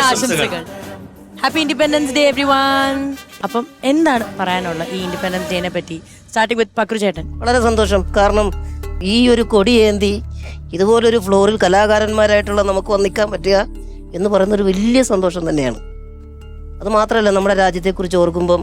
ആശംസകൾ. Happy independence day everyone. അപ്പം എന്താണ് പറയാനുള്ളത് ഈ ഇൻഡിപെൻഡൻസ് ഡേനെ പറ്റി? സ്റ്റാർട്ടിംഗ് വിത്ത് പക്രു ചേട്ടൻ. വളരെ സന്തോഷം. കാരണം ഈ ഒരു കൊടിയേന്തി ഇതുപോലൊരു ഫ്ലോറിൽ കലാകാരന്മാരായിട്ടുള്ള നമുക്ക് വന്നിക്കാൻ പറ്റുക എന്ന് പറയുന്നൊരു വലിയ സന്തോഷം തന്നെയാണ്. അത് മാത്രമല്ല, നമ്മുടെ രാജ്യത്തെക്കുറിച്ച് ഓർക്കുമ്പം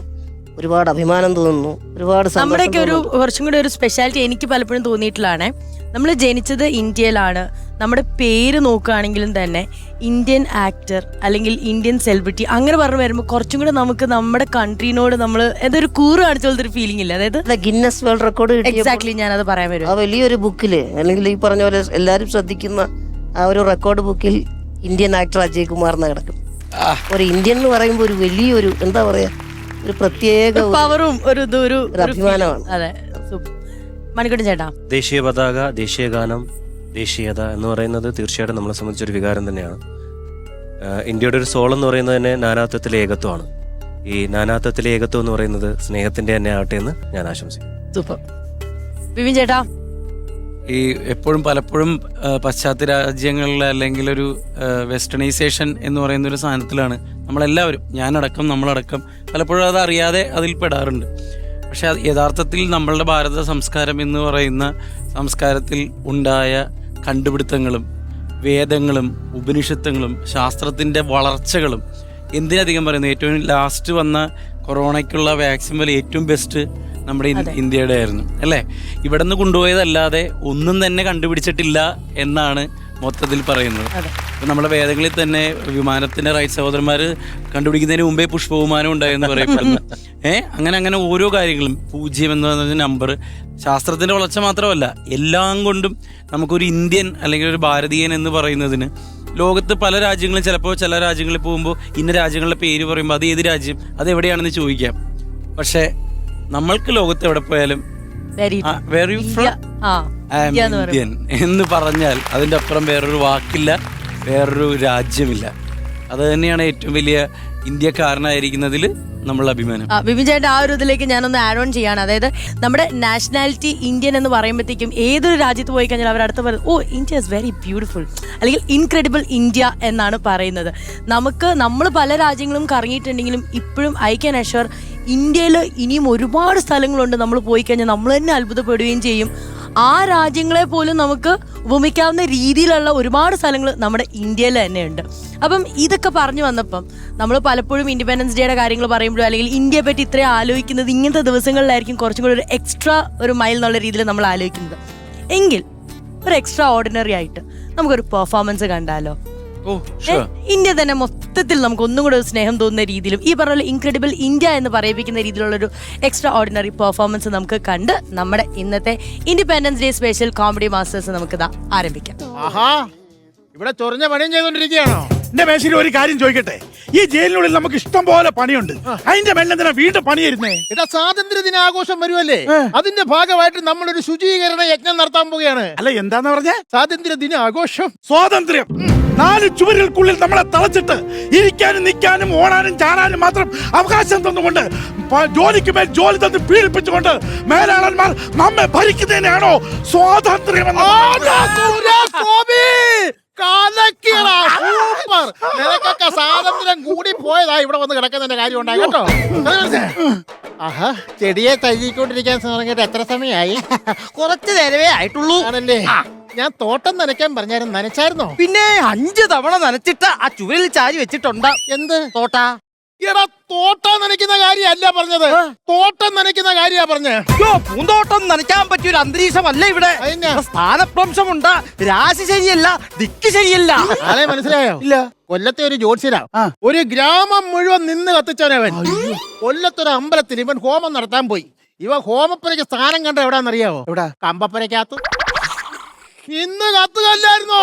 ഒരുപാട് അഭിമാനം തോന്നുന്നു, ഒരുപാട് നമ്മുടെയൊക്കെ ഒരു കുറച്ചും കൂടി ഒരു സ്പെഷ്യാലിറ്റി എനിക്ക് പലപ്പോഴും തോന്നിയിട്ടുള്ളതാണ്. നമ്മൾ ജനിച്ചത് ഇന്ത്യയിലാണ്. നമ്മുടെ പേര് നോക്കുകയാണെങ്കിലും തന്നെ ഇന്ത്യൻ ആക്ടർ അല്ലെങ്കിൽ ഇന്ത്യൻ സെലിബ്രിറ്റി അങ്ങനെ പറഞ്ഞു വരുമ്പോൾ കുറച്ചും കൂടെ നമുക്ക് നമ്മുടെ കൺട്രീനോട് നമ്മൾ എന്തൊരു കൂറ് കാണിച്ച പോലത്തെ ഒരു ഫീലിംഗ് ഇല്ല. അതായത് ഗിന്നസ് വേൾഡ് റെക്കോർഡ് എക്സാക്ട്ലി ഞാനത് പറയാൻ വരും. ആ വലിയൊരു ബുക്കില് അല്ലെങ്കിൽ ഈ പറഞ്ഞ പോലെ എല്ലാവരും ശ്രദ്ധിക്കുന്ന ആ ഒരു റെക്കോർഡ് ബുക്കിൽ ഇന്ത്യൻ ആക്ടർ അജയ് കുമാർ എന്ന് കിടക്കും. ഒരു ഇന്ത്യൻ എന്ന് പറയുമ്പോൾ ഒരു വലിയൊരു എന്താ പറയാ, ഒരു പ്രത്യേക പവറും ഒരു അഭിമാനമാണ്. അതെ. മണിക്കുട്ടൻ ചേട്ടാ, ദേശീയ പതാക, ദേശീയ ഗാനം, ദേശീയത എന്ന് പറയുന്നത് തീർച്ചയായിട്ടും നമ്മളെ സംബന്ധിച്ചൊരു വികാരം തന്നെയാണ്. ഇന്ത്യയുടെ ഒരു സോൾ എന്ന് പറയുന്നത് തന്നെ നാനാത്വത്തിലെ ഏകത്വമാണ്. ഈ നാനാത്വത്തിലെ ഏകത്വം എന്ന് പറയുന്നത് സ്നേഹത്തിന്റെ തന്നെ ആവട്ടെ എന്ന് ഞാൻ ആശംസിക്കുന്നു. സൂപ്പർ. വിപിൻ ചേട്ടാ, ഈ എപ്പോഴും പലപ്പോഴും പാശ്ചാത്യ രാജ്യങ്ങളിൽ അല്ലെങ്കിൽ ഒരു വെസ്റ്റേണൈസേഷൻ എന്ന് പറയുന്ന ഒരു സാധനത്തിലാണ് നമ്മളെല്ലാവരും, ഞാനടക്കം നമ്മളടക്കം പലപ്പോഴും അത് അറിയാതെ അതിൽ പെടാറുണ്ട്. പക്ഷെ യഥാർത്ഥത്തിൽ നമ്മളുടെ ഭാരത സംസ്കാരം എന്ന് പറയുന്ന സംസ്കാരത്തിൽ ഉണ്ടായ കണ്ടുപിടുത്തങ്ങളും വേദങ്ങളും ഉപനിഷത്തുകളും ശാസ്ത്രത്തിൻ്റെ വളർച്ചകളും എന്തിനധികം പറയുന്നു, ഏറ്റവും ലാസ്റ്റ് വന്ന കൊറോണയ്ക്കുള്ള വാക്സിൻ പോലെ ഏറ്റവും ബെസ്റ്റ് നമ്മുടെ ഇന്ത്യയുടെ ആയിരുന്നു അല്ലേ. ഇവിടെ നിന്ന് കൊണ്ടുപോയതല്ലാതെ ഒന്നും തന്നെ കണ്ടുപിടിച്ചിട്ടില്ല എന്നാണ് മൊത്തത്തിൽ പറയുന്നത്. ഇപ്പം നമ്മുടെ വേദങ്ങളിൽ തന്നെ വിമാനത്തിന്റെ റൈറ്റ് സഹോദരന്മാർ കണ്ടുപിടിക്കുന്നതിന് മുമ്പേ പുഷ്പവിമാനം ഉണ്ടായെന്ന് പറയപ്പെടുന്നു. അങ്ങനെ ഓരോ കാര്യങ്ങളും, പൂജ്യം എന്ന് പറയുന്ന നമ്പർ, ശാസ്ത്രത്തിന്റെ വളർച്ച മാത്രമല്ല എല്ലാം കൊണ്ടും നമുക്കൊരു ഇന്ത്യൻ അല്ലെങ്കിൽ ഒരു ഭാരതീയൻ എന്ന് പറയുന്നതിന് ലോകത്ത് പല രാജ്യങ്ങളും, ചിലപ്പോൾ ചില രാജ്യങ്ങളിൽ പോകുമ്പോൾ ഇന്ന രാജ്യങ്ങളുടെ പേര് പറയുമ്പോൾ അത് ഏത് രാജ്യം, അത് എവിടെയാണെന്ന് ചോദിക്കാം. പക്ഷെ നമ്മൾക്ക് ലോകത്ത് എവിടെ പോയാലും where you from, I am Indian എന്ന് പറഞ്ഞാൽ അതിൻ്റെ അപ്പുറം വേറൊരു വാക്കില്ല, വേറൊരു രാജ്യമില്ല. അത് തന്നെയാണ് ഏറ്റവും വലിയ ഇന്ത്യക്കാരനായിരിക്കുന്നതിൽ നമ്മൾ അഭിമാനം. വിപിൻ ചേട്ടൻ, ആ ഒരു ഇതിലേക്ക് ഞാനൊന്ന് ആഡ് ഓൺ ചെയ്യാണ്. അതായത് നമ്മുടെ നാഷണാലിറ്റി ഇന്ത്യൻ എന്ന് പറയുമ്പോഴത്തേക്കും ഏതൊരു രാജ്യത്ത് പോയി കഴിഞ്ഞാൽ അവർ അടുത്ത് പറയുന്നത് ഓ ഇന്ത്യ ഇസ് വെരി ബ്യൂട്ടിഫുൾ അല്ലെങ്കിൽ ഇൻക്രെഡിബിൾ ഇന്ത്യ എന്നാണ് പറയുന്നത്. നമ്മൾ പല രാജ്യങ്ങളും കറങ്ങിയിട്ടുണ്ടെങ്കിലും ഇപ്പോഴും ഐ ക്യാൻ അഷ്വർ ഇന്ത്യയിൽ ഇനിയും ഒരുപാട് സ്ഥലങ്ങളുണ്ട്. നമ്മൾ പോയി കഴിഞ്ഞാൽ നമ്മൾ തന്നെ അത്ഭുതപ്പെടുകയും ചെയ്യും. ആ രാജ്യങ്ങളെ പോലും നമുക്ക് ഉപമിക്കാവുന്ന രീതിയിലുള്ള ഒരുപാട് സ്ഥലങ്ങൾ നമ്മുടെ ഇന്ത്യയിൽ തന്നെയുണ്ട്. അപ്പം ഇതൊക്കെ പറഞ്ഞു വന്നപ്പം നമ്മൾ പലപ്പോഴും ഇൻഡിപെൻഡൻസ് ഡേയുടെ കാര്യങ്ങൾ പറയുമ്പോഴും അല്ലെങ്കിൽ ഇന്ത്യയെ പറ്റി ഇത്രയും ആലോചിക്കുന്നത് ഇങ്ങനത്തെ ദിവസങ്ങളിലായിരിക്കും കുറച്ചും കൂടി ഒരു എക്സ്ട്രാ ഒരു മൈൽ എന്നുള്ള രീതിയിൽ നമ്മൾ ആലോചിക്കുന്നത്. എങ്കിൽ ഒരു എക്സ്ട്രാ ഓർഡിനറി ആയിട്ട് നമുക്കൊരു പെർഫോമൻസ് കണ്ടാലോ? ഇന്ത്യ തന്നെ മൊത്തത്തിൽ നമുക്ക് ഒന്നും കൂടെ ഒരു സ്നേഹം തോന്നുന്ന രീതിയിലും ഈ പറഞ്ഞ ഇൻക്രെഡിബിൾ ഇന്ത്യ എന്ന് പറയിപ്പിക്കുന്ന രീതിയിലുള്ളൊരു എക്സ്ട്രാ ഓർഡിനറി പെർഫോമൻസ് നമുക്ക് കണ്ട് നമ്മുടെ ഇന്നത്തെ independence day special comedy masters നമുക്ക് ആരംഭിക്കാം. ഇവിടെ ചൊറിഞ്ഞ പണിയും ചെയ്തോണ്ടിരിക്കുകയാണോ? എന്റെ മേശയിൽ ഒരു കാര്യം ചോദിക്കട്ടെ, ഈ ജയിലിനുള്ളിൽ നമുക്ക് ഇഷ്ടം പോലെ പണിയുണ്ട്, അതിന്റെ മേലെന്തിനാ വീണ്ടും പണിയിരുന്നേ? ഇതാ സ്വാതന്ത്ര്യ ദിനാഘോഷം വരുമല്ലേ, അതിന്റെ ഭാഗമായിട്ട് നമ്മളൊരു ശുചീകരണ യജ്ഞം നടത്താൻ പോവുകയാണ്. അല്ല എന്താന്ന് പറഞ്ഞേ? സ്വാതന്ത്ര്യ ദിനാഘോഷം. സ്വാതന്ത്ര്യം 4 ചുവരുകൾക്കുള്ളിൽ നമ്മളെ തളച്ചിട്ട് ഇരിക്കാനും നിൽക്കാനും ഓടാനും ചാടാനും മാത്രം അവകാശം തന്നുകൊണ്ട് ജോലിക്ക് മേൽ ജോലി തന്ന് പീഡിപ്പിച്ചുകൊണ്ട് മേലാളന്മാർ നമ്മെ ഭരിക്കുന്നതിനാണോ സ്വാതന്ത്ര്യം? നിനക്കൊക്കെ സ്വാതന്ത്ര്യം കൂടി പോയതാ ഇവിടെ വന്ന് കിടക്കുന്നതിന്റെ കാര്യം ഉണ്ടായി കേട്ടോ. ആഹാ, ചെടിയെ തല്ലിക്കൊണ്ടിരിക്കാൻ തുടങ്ങിയിട്ട് എത്ര സമയമായി? കുറച്ചു നേരമേ ആയിട്ടുള്ളൂ. ആണല്ലേ? ഞാൻ തോട്ടം നനയ്ക്കാൻ പറഞ്ഞാലും നനച്ചായിരുന്നോ? പിന്നെ 5 തവണ നനച്ചിട്ട് ആ ചുവരിൽ ചാരി വെച്ചിട്ടുണ്ട്. എന്ത് തോട്ട? എടാ, തോട്ടം നനയ്ക്കുന്ന കാര്യമല്ല പറഞ്ഞത്, തോട്ടം നനയ്ക്കുന്ന കാര്യമാ പറഞ്ഞേ. പൂന്തോട്ടം നനയ്ക്കാൻ പറ്റിയ ഒരു അന്തരീക്ഷമല്ല ഇവിടെ. സ്ഥാനഭ്രംശമുണ്ട്, രാശി ശരിയല്ല, ദിക്ക് ശരിയല്ല. ആളെ മനസ്സിലായോ? ഇല്ല. കൊല്ലത്തെ ഒരു ജ്യോത്സ്യനാ, ഒരു ഗ്രാമം മുഴുവൻ നിന്ന് കത്തിച്ചവനവൻ. കൊല്ലത്തൊരു അമ്പലത്തിൽ ഇവൻ ഹോമം നടത്താൻ പോയി. ഇവൻ ഹോമപ്പുരയ്ക്ക് സ്ഥാനം കണ്ട എവിടാന്നറിയാവോ? എവിടെ? കമ്പപ്പുരക്കകത്ത്. ഇന്ന് കത്തുകല്ലായിരുന്നോ?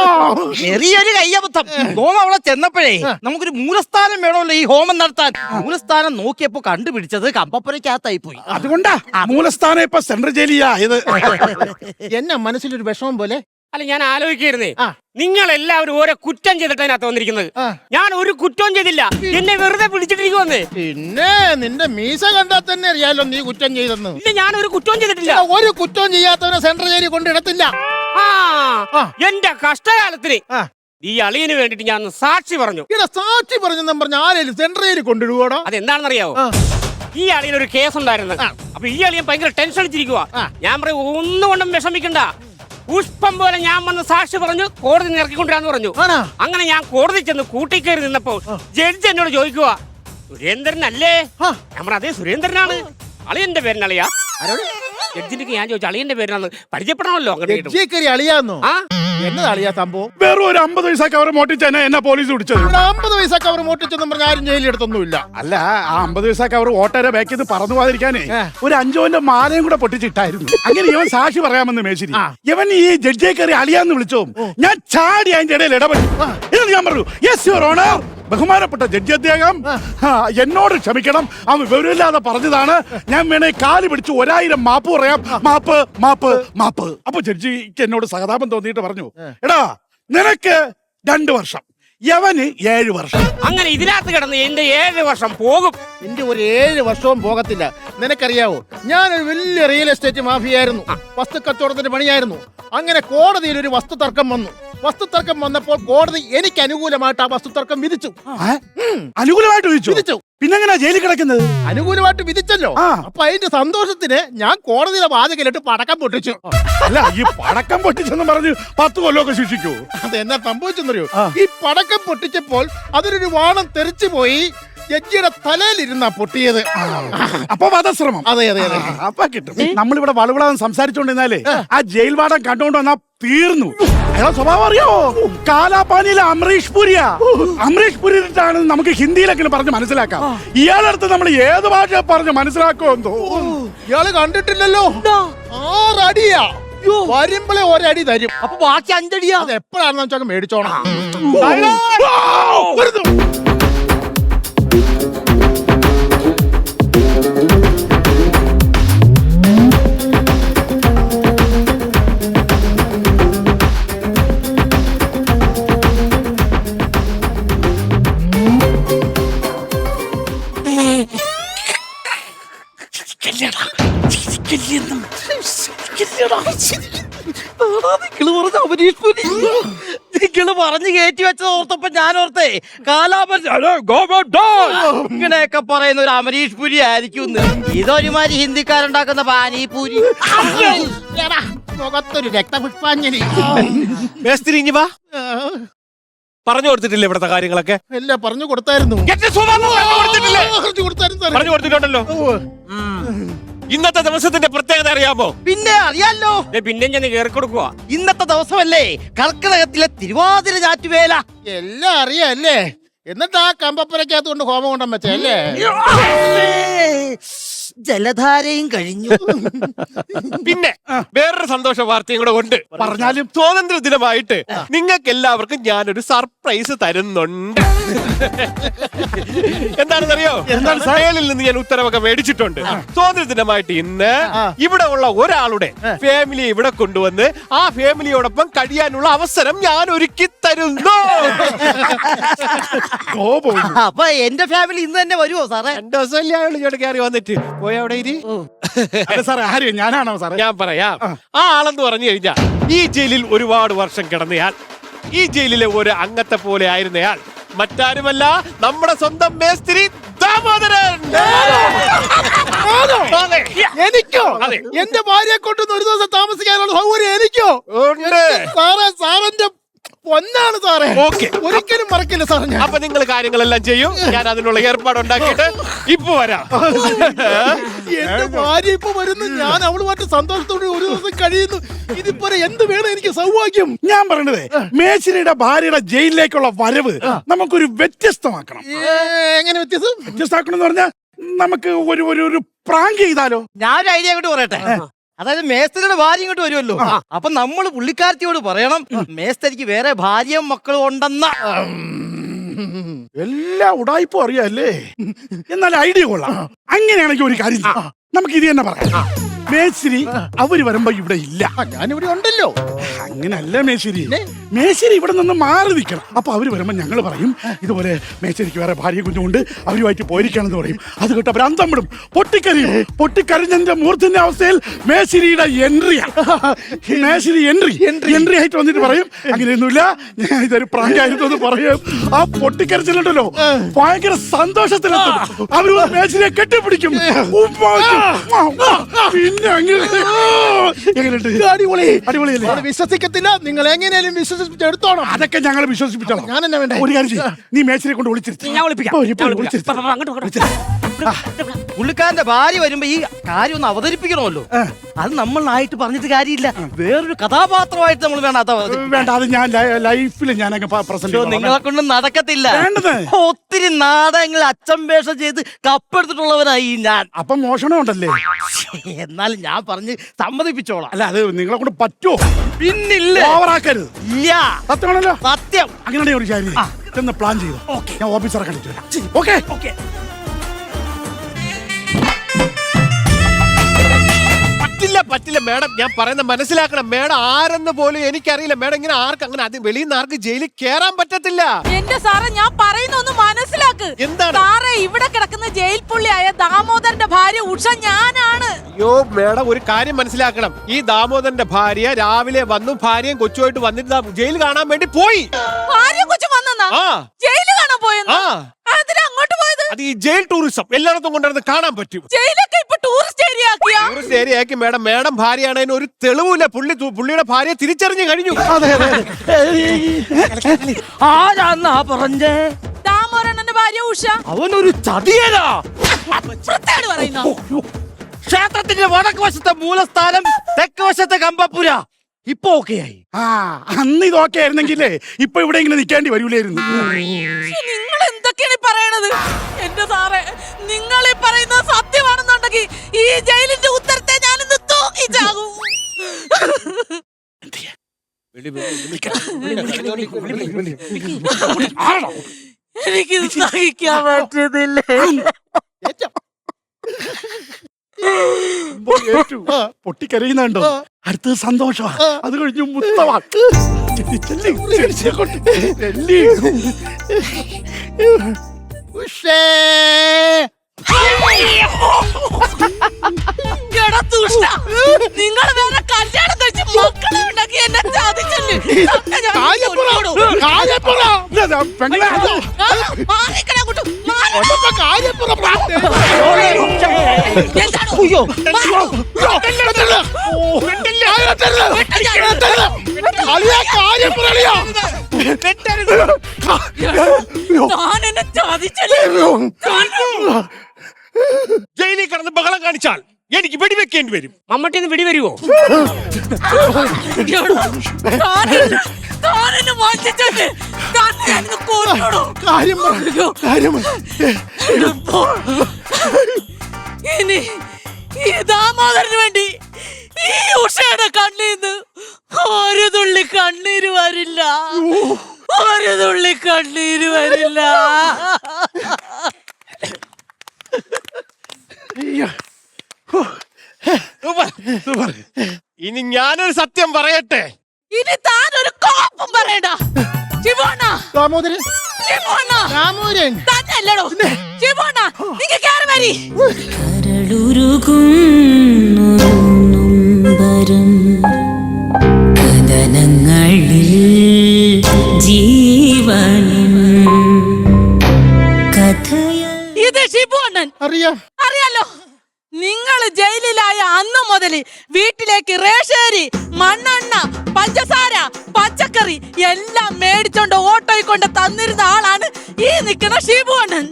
ചെറിയൊരു കയ്യബദ്ധം. ഹോമം അവിടെ ചെന്നപ്പോഴേ നമുക്കൊരു മൂലസ്ഥാനം വേണമല്ലോ ഈ ഹോമം നടത്താൻ. മൂലസ്ഥാനം നോക്കിയപ്പോ കണ്ടുപിടിച്ചത് കമ്പപ്പുരക്കകത്തായി പോയി. അതുകൊണ്ടാ മൂലസ്ഥാനം ഇപ്പൊ സെൻട്രൽ ജയിലിയായത്. എന്നെ മനസ്സിലൊരു വിഷമം പോലെ. അല്ല, ഞാൻ ആലോചിക്കായിരുന്നേ, നിങ്ങൾ എല്ലാവരും ഓരോ കുറ്റം ചെയ്തിട്ട് അതിനകത്ത് വന്നിരിക്കുന്നത്. ഞാൻ ഒരു കുറ്റവും ചെയ്തില്ല, എന്നെ വെറുതെ പിടിച്ചിട്ടിരിക്കുവന്നേ. പിന്നെ നിന്റെ മീശ കണ്ടാൽ തന്നെ അറിയാലോ നീ കുറ്റം ചെയ്തെന്ന്. ഇല്ല, ഞാൻ ഒരു കുറ്റവും ചെയ്തിട്ടില്ല. ഒരു കുറ്റവും ചെയ്യാത്തവനെ സെൻട്രൽ ജയിലിൽ കൊണ്ടിടത്തില്ല. എന്റെ കഷ്ടകാലത്തിന് ഈ അളിയന് വേണ്ടിട്ട് ഞാൻ ഒന്ന് സാക്ഷി പറഞ്ഞു. ഇവിടെ സാക്ഷി പറഞ്ഞെന്നും പറഞ്ഞ ആരെയും സെൻട്രയിൽ കൊണ്ടുവിടുവോടോ? അതെന്താണെന്നറിയാവോ? ഈ അളിയന് ഒരു കേസ് ഉണ്ടായിരുന്നു. അപ്പൊ ഈ അളിയൻ ഭയങ്കര ടെൻഷൻ അടിച്ചിരിക്കുക. ഞാൻ പറയും ഒന്നുകൊണ്ടും വിഷമിക്കണ്ട, പുഷ്പം പോലെ ഞാൻ വന്ന് സാക്ഷി പറഞ്ഞു കോടതി ഇറക്കിക്കൊണ്ടിരാന്ന് പറഞ്ഞു. അങ്ങനെ ഞാൻ കോടതി ചെന്ന് കൂട്ടിക്കയറി നിന്നപ്പോൾ ജഡ്ജി എന്നോട് ചോദിക്കുക, സുരേന്ദ്രനല്ലേ? ഞാൻ പറഞ്ഞു അതെ സുരേന്ദ്രനാണ്. അളിയന്റെ പേരിനളിയാ? ജഡ്ജിന്റെ ഞാൻ ചോദിച്ചു അളിയന്റെ പേരിനാണ്, പരിചയപ്പെടണമല്ലോ. അങ്ങനെ അളിയാന്നോ? എന്നതാ അളിയാ സംഭവം? വെറും ഒരു 50 പൈസക്ക് അവർ മോട്ടിച്ച് എന്നെ പോലീസ് പിടിച്ചത്. 50 പൈസക്ക് അവർ മോട്ടിച്ചെന്നും പറഞ്ഞ ആരും ജയിലിൽ എടുത്തൊന്നുമില്ല. അല്ല, ആ 50 പൈസക്ക് അവർ ഓട്ടോരെ ബാക്കിൽ നിന്ന് പറന്നു പോകാതിരിക്കാനേ ഒരു 5 പവന്റെ മാലയും കൂടെ പൊട്ടിച്ചിട്ടായിരുന്നു. അങ്ങനെ ഇവൻ സാക്ഷി പറയാമെന്ന് മേശിരി. ഇവൻ ഈ ജഡ്ജിയെ കയറി അളിയാന്ന് വിളിച്ചോ, ഞാൻ ചാടി അതിന്റെ ഇടയിൽ ഇടപെട്ടു. എന്നിട്ട് ഞാൻ പറഞ്ഞു, യെസ് യുവർ ഓണർ, ബഹുമാനപ്പെട്ട ജഡ്ജി അദ്ദേഹം എന്നോട് ക്ഷമിക്കണം, അവൻ വിവരമില്ലാതെ പറഞ്ഞതാണ്, ഞാൻ വേണേ കാല് പിടിച്ച് 1000 മാപ്പ് പറയാം, മാപ്പ് മാപ്പ് മാപ്പ്. അപ്പൊ ജഡ്ജിക്ക് എന്നോട് സഹതാപം തോന്നിയിട്ട് പറഞ്ഞു, എടാ നിനക്ക് 2 വർഷം, യവന് 7 വർഷം. അങ്ങനെ ഇതിനകത്ത് കിടന്ന് എന്റെ 7 വർഷം പോകും. എന്റെ ഒരു 7 വർഷവും പോകത്തില്ല. നിനക്കറിയാവോ, ഞാനൊരു വലിയ റിയൽ എസ്റ്റേറ്റ് മാഫിയായിരുന്നു. വസ്തു കച്ചവടത്തിന്റെ പണിയായിരുന്നു. അങ്ങനെ കോടതിയിൽ ഒരു വസ്തു തർക്കം വന്നു. വസ്തു തർക്കം വന്നപ്പോൾ കോടതി എനിക്ക് അനുകൂലമായിട്ട് ആ വസ്തു തർക്കം വിധിച്ചു. അനുകൂലമായിട്ട് വിധിച്ചു? പിന്നെങ്ങനാ ജയിലിൽ കിടക്കുന്നത്? അനുകൂലമായിട്ട് വിധിച്ചല്ലോ. അപ്പൊ അതിന്റെ സന്തോഷത്തിന് ഞാൻ കോടതിയുടെ വാതിക്കലിട്ട് പടക്കം പൊട്ടിച്ചു. അല്ല, ഈ പടക്കം പൊട്ടിച്ചെന്ന് പറഞ്ഞ് 10 കൊല്ലമൊക്കെ ശിക്ഷിക്കൂ? അതെന്നാ സംഭവിച്ചെന്നറിയോ? ഈ പടക്കം പൊട്ടിച്ചപ്പോൾ അതിലൊരു വാണം തെറിച്ചു പോയി ജഡ്ജിയുടെ തലയിലിരുന്നാ പൊട്ടിയത്. അപ്പൊ വധശ്രമം? അതെ അതെ അതെ. അപ്പൊ കിട്ടും. നമ്മളിവിടെ വളവിളാന്ന് സംസാരിച്ചോണ്ടിരുന്നാലേ ആ ജയിൽ വാടം കണ്ടുകൊണ്ട് വന്നാ തീർന്നു. അയാളെ സ്വഭാവം അറിയാവോ? കാലാപാനിയിലെ അമരീഷ് പുരിയാ. അമരീഷ് പുരിട്ടാണ് നമുക്ക് ഹിന്ദിയിലൊക്കെ പറഞ്ഞ് മനസ്സിലാക്കാം. ഇയാളടുത്ത് നമ്മൾ ഏത് ഭാഷ പറഞ്ഞ് മനസ്സിലാക്കുമെന്തോ. ഇയാള് കണ്ടിട്ടില്ലല്ലോ, 6 അടിയാ. വരുമ്പോളെ 1 അടി തരും. അപ്പൊ ബാക്കി 5 അടിയാ. അത് എപ്പോഴാണെന്ന് വെച്ചാൽ മേടിച്ചോണം. നിങ്ങള് പറഞ്ഞു കയറ്റി വെച്ചത് ഓർത്തപ്പോ ഞാൻ ഓർത്തേ ഇങ്ങനെയൊക്കെ പറയുന്ന ഒരു അമരീഷ് പുരി ആയിരിക്കും. ഇതൊരുമാതിരി ഹിന്ദിക്കാരുണ്ടാക്കുന്ന പാനിപൂരി. മുഖത്തൊരു രക്തപുഷ്പാഞ്ജലി. പറഞ്ഞു കൊടുത്തിട്ടില്ലേ ഇവിടുത്തെ കാര്യങ്ങളൊക്കെ? എല്ലാം പറഞ്ഞു കൊടുത്തായിരുന്നു. പറഞ്ഞു കൊടുത്തിട്ടുണ്ടല്ലോ. ഇന്നത്തെ ദിവസത്തിന്റെ പ്രത്യേകത അറിയാമോ? പിന്നെ അറിയാലോ, പിന്നെ ഞാൻ കയറി കൊടുക്കുക. ഇന്നത്തെ ദിവസമല്ലേ കർക്കിടകത്തിലെ തിരുവാതിര ഞാറ്റുവേല. എല്ലാം അറിയാല്ലേ? എന്നിട്ട് ആ കമ്പപ്പുരക്കകത്ത് കൊണ്ട് ഹോമം കൊണ്ടം വെച്ചല്ലേ? ജലധാരയും കഴിഞ്ഞു. പിന്നെ വേറൊരു സന്തോഷ വാർത്തയും കൂടെ ഉണ്ട്. പറഞ്ഞാലും സ്വാതന്ത്ര്യ ദിനമായിട്ട് നിങ്ങൾക്ക് എല്ലാവർക്കും ഞാനൊരു സർപ്രൈസ് തരുന്നുണ്ട്. എന്താണെന്നറിയോ? സേലിൽ നിന്ന് ഞാൻ ഉത്തരവൊക്കെ മേടിച്ചിട്ടുണ്ട്. സ്വാതന്ത്ര്യ ദിനമായിട്ട് ഇന്ന് ഇവിടെ ഉള്ള ഒരാളുടെ ഫാമിലി ഇവിടെ കൊണ്ടുവന്ന് ആ ഫാമിലിയോടൊപ്പം കഴിയാനുള്ള അവസരം ഞാൻ ഒരുക്കി തരുന്നു. അപ്പൊ എന്റെ ഫാമിലി ഇന്ന് തന്നെ വരുമോ സാറേ? 2 ദിവസമല്ലേ അയാൾ ഇങ്ങോട്ട് കയറി വന്നിട്ട് പോയി അവിടെ ഇരി. സാറേ ആരും ഞാനാണോ സാറേ? ഞാൻ പറയാം. ആ ആളെന്ന് പറഞ്ഞു കഴിഞ്ഞാൽ ഈ ജയിലിൽ ഒരുപാട് വർഷം കിടന്നയാൾ, ഈ ജയിലിലെ ഒരു അംഗത്തെ പോലെ ആയിരുന്നയാൾ മറ്റാരുമല്ല, നമ്മുടെ സ്വന്തം മേസ്ത്രി ദാമോദരൻ. എനിക്കോ? എന്റെ ഭാര്യയെ കൊണ്ടുവന്ന് ഒരു ദിവസം താമസിക്കാനുള്ള സൗകര്യം എനിക്കോ? സാറേ, സാറിന്റെ പൊന്നാണ് സാറേ. ഒരിക്കലും മറക്കില്ല സാർ. അപ്പൊ നിങ്ങൾ കാര്യങ്ങളെല്ലാം ചെയ്യും, ഞാൻ അതിനുള്ള ഏർപ്പാട് ഉണ്ടാക്കിയിട്ട് ഇപ്പൊ വരാം. എന്റെ ഭാര്യ ഇപ്പൊ വരുന്നു, ഞാൻ അവളുമായിട്ട് സന്തോഷത്തോടെ ഒരു ദിവസം കഴിയുന്നു. ഇതിപ്പോ എന്ത് വേണം എനിക്ക് സൗഭാഗ്യം? ഞാൻ പറഞ്ഞത് മേശിരിയുടെ ഭാര്യയുടെ ജയിലിലേക്കുള്ള വരവ് നമുക്കൊരു വ്യത്യസ്തമാക്കണം. എങ്ങനെ വ്യത്യസ്തമാക്കണം എന്ന് പറഞ്ഞാൽ നമുക്ക് ഒരു പ്രാങ്ക് ചെയ്താലോ? ഞാനൊരു ഐഡിയ അങ്ങോട്ട് പറയട്ടെ. അതായത് മേസ്തരിയുടെ ഭാര്യ ഇങ്ങോട്ട് വരുമല്ലോ, അപ്പൊ നമ്മൾ പുള്ളിക്കാരത്തിയോട് പറയണം മേസ്തരിക്ക് വേറെ ഭാര്യയും മക്കളും ഉണ്ടെന്ന. എല്ലാ ഉടായ്പും അറിയാല്ലേ? എന്നാൽ ഐഡിയ കൊള്ളാം. അങ്ങനെയാണെങ്കിൽ ഒരു കാര്യം നമുക്ക് ഇത് തന്നെ പറയാം. മേശ്ശേരി അവര് വരുമ്പോ ഇവിടെ ഇല്ല. ഞാനിവിടെ ഉണ്ടല്ലോ. അങ്ങനല്ല മേശ്ശേരി, മേശ്ശേരി ഇവിടെ നിന്ന് മാറി നിൽക്കണം. അപ്പൊ അവര് വരുമ്പോ ഞങ്ങൾ പറയും ഇതുപോലെ മേശ്ശേരിക്ക് വേറെ ഭാര്യ കുഞ്ഞുകൊണ്ട് അവരുമായിട്ട് പോയിരിക്കുകയാണെന്ന് പറയും. അത് കേട്ട് അവർ അന്തം വിടും, പൊട്ടിക്കരഞ്ഞതിന്റെ മൂർത്തിന്റെ അവസ്ഥയിൽ മേശ്ശേരിയുടെ എൻട്രിയാ. മേശ്ശേരി എൻട്രി ആയിട്ട് വന്നിട്ട് പറയും അങ്ങനെയൊന്നുമില്ല, ഞാൻ ഇതൊരു പ്രാങ്കായിരുന്നു എന്ന് പറയും. ആ പൊട്ടിക്കരച്ചിലുണ്ടല്ലോ ഭയങ്കര സന്തോഷത്തിലെത്തും. അവര് മേശ്ശേരിയെ കെട്ടിപ്പിടിക്കും. പിന്നെ എങ്ങനെയുണ്ട്? അടിപൊളിയല്ലേ? വിശ്വസിക്കത്തില്ല, നിങ്ങൾ എങ്ങനെയാലും വിശ്വസിപ്പിച്ചെടുത്തോണം. അതൊക്കെ ഞങ്ങൾ വിശ്വസിപ്പിച്ചോളാം. ഞാൻ എന്നാ വേണ്ടേ? ഒരു കാര്യം ചെയ്യ്, നീ മേശ്ശേരിയെ കൊണ്ട് വിളിച്ചിരുത്തി. ഞാൻ വിളിപ്പിക്കാം. പുള്ളിക്കാരന്റെ ഭാര്യ വരുമ്പോ ഈ കാര്യം ഒന്ന് അവതരിപ്പിക്കണമല്ലോ. അത് നമ്മളായിട്ട് പറഞ്ഞിട്ട് കാര്യമില്ല, വേറൊരു കഥാപാത്രമായിട്ട് നമ്മൾ വേണം അത് വേണ്ട, അത് ഞാൻ ലൈഫിൽ ഞാൻ പ്രസന്റ് നിങ്ങളെ കൊണ്ട് നടക്കത്തില്ല. വേണ്ടത്. ഒത്തിരി നാടകങ്ങൾ അച്ഛൻ വേഷം ചെയ്ത് കപ്പെടുത്തിട്ടുള്ളവനായി ഞാൻ. അപ്പൊ മോഷണം ഉണ്ടല്ലേ? എന്നാലും ഞാൻ പറഞ്ഞ് സമ്മതിപ്പിച്ചോളാം. അല്ല, അത് നിങ്ങളെ കൊണ്ട് പറ്റുമോ? പിന്നില്ല, ഓവറാക്കരുത്. ഇല്ല, സത്യമാണല്ലോ. സത്യം. അങ്ങനെയാണെങ്കിൽ ഒരു കാര്യം ചെന്ന് പ്ലാൻ ചെയ്തു. ഞാൻ ഓഫീസറെ കണ്ടിട്ട് വരാം. ഓക്കെ. പറ്റില്ല മാഡം, ഞാൻ പറയുന്നത് മനസ്സിലാക്കണം. മാഡം ആരെന്ന് പോലും എനിക്കറിയില്ല. മാഡം ഇങ്ങനെ ആർക്ക് അങ്ങനെ അത് വെളിയിൽ നിന്ന് ആർക്ക് ജയിലിൽ കയറാൻ പറ്റത്തില്ല. എന്റെ സാറേ, ഞാൻ പറയുന്ന ഒന്ന് മനസ്സിലാക്ക്. എന്താണ് സാറേ, ഇവിടെ കിടക്കുന്ന ജയിൽ പുള്ളിയായ ദാമോദരന്റെ ഭാര്യ ഉഷ ഞാനാണ്. അയ്യോ മാഡം, ഒരു കാര്യം മനസ്സിലാക്കണം. ഈ ദാമോദരന്റെ ഭാര്യ രാവിലെ വന്നു, ഭാര്യയും കൊച്ചുമായിട്ട് വന്നിട്ട് ജയിൽ കാണാൻ വേണ്ടി പോയി. ഭാര്യ കൊച്ചു വന്നാ ആ ജയില് കാണാൻ പോയെന്ന്? ആ അതിന് അങ്ങോട്ട് പോയത്? അത് ഈ ജയിൽ ടൂറിസം എല്ലായിടത്തും കൊണ്ടുവന്ന് കാണാൻ പറ്റും. ജയിലൊക്കെ ഇപ്പൊ ടൂറിസ്റ്റ് ഏരിയ ആക്കിയാ? ടൂറിസ്റ്റ് ഏരിയ ആക്കി മാഡം ഭാര്യയാണതിന് ഒരു തെളിവില്ല. പുള്ളിയുടെ ഭാര്യയെ തിരിച്ചറിഞ്ഞു കഴിഞ്ഞു. ആരാന്നാ പറഞ്ഞേ? ദാമോദരന്റെ ഭാര്യ ഉഷ. അവനൊരു ചതിയനാ. വൃത്തികേട് പറയുന്നോ? ക്ഷേത്രത്തിന്റെ വടക്ക് വശത്തെ മൂലസ്ഥാനം, തെക്ക് വശത്തെ കമ്പപ്പുര. ഇപ്പൊ ഓക്കെയായി. അന്ന് ഇതൊക്കെ ആയിരുന്നെങ്കിലേ ഇപ്പൊ ഇവിടെ ഇങ്ങനെ നിൽക്കേണ്ടി വരൂലായിരുന്നു. നിങ്ങൾ എന്തൊക്കെയാണ് പറയണത്? എന്റെ സാറേ, നിങ്ങൾ ഈ പറയുന്നത് സത്യമാണെന്നുണ്ടെങ്കിൽ ഈ ജയിലിന്റെ ഉത്തരത്തെ ഞാനിന്ന് തൂക്കിച്ചാകും. എനിക്ക് സഹിക്കാൻ പറ്റുന്നില്ലേ? പൊട്ടിക്കരയുന്നുണ്ടോ? അടുത്തത് സന്തോഷമാ, അത് കഴിഞ്ഞു മുത്തവാ. നിങ്ങൾ വേറെ കല്യാണം കഴിച്ച് മക്കളെ ഉണ്ടാക്കി എന്നെ ചതിച്ചല്ലേ? ജയിലിൽ കിടന്ന് ബഹളം കാണിച്ചാൽ എനിക്ക് വെടിവെക്കേണ്ടി വരും. മമ്മട്ടിന്ന് വെടി വരുവോ? ഇനി ഈ ദാമോദരന് വേണ്ടി ഈ ഉഷയുടെ കണ്ണീന്ന് ഒരു തുള്ളി കണ്ണീര് വരില്ല, ഒരു തുള്ളി കണ്ണീര് വരില്ല. ഇനി ഞാനൊരു സത്യം പറയട്ടെ. ഇനി താനൊരു കോപ്പും പറയണ്ട. ശിവണ്ണ, ദാമോദരൻ, ശിവണ്ണ, ദാമോദരൻ തന്നെയല്ലടോ. ശിവണ്ണ, നിങ്ങ കേറി വരി. കഥനങ്ങളിൽ ജീവനും കഥയ. ഇത് ശിവണ്ണൻ അറിയാം. അറിയാലോ. നിങ്ങൾ ജയിലിലായ അന്ന് മുതൽ വീട്ടിലേക്ക് റേഷേരി, മണ്ണെണ്ണ, പഞ്ചസാര, പച്ചക്കറി എല്ലാം മേടിച്ചോണ്ട് ഓട്ടോയിൽ കൊണ്ട് തന്നിരുന്ന ആളാണ് ഈ നിൽക്കുന്ന ഷിബു അണ്ണൻ.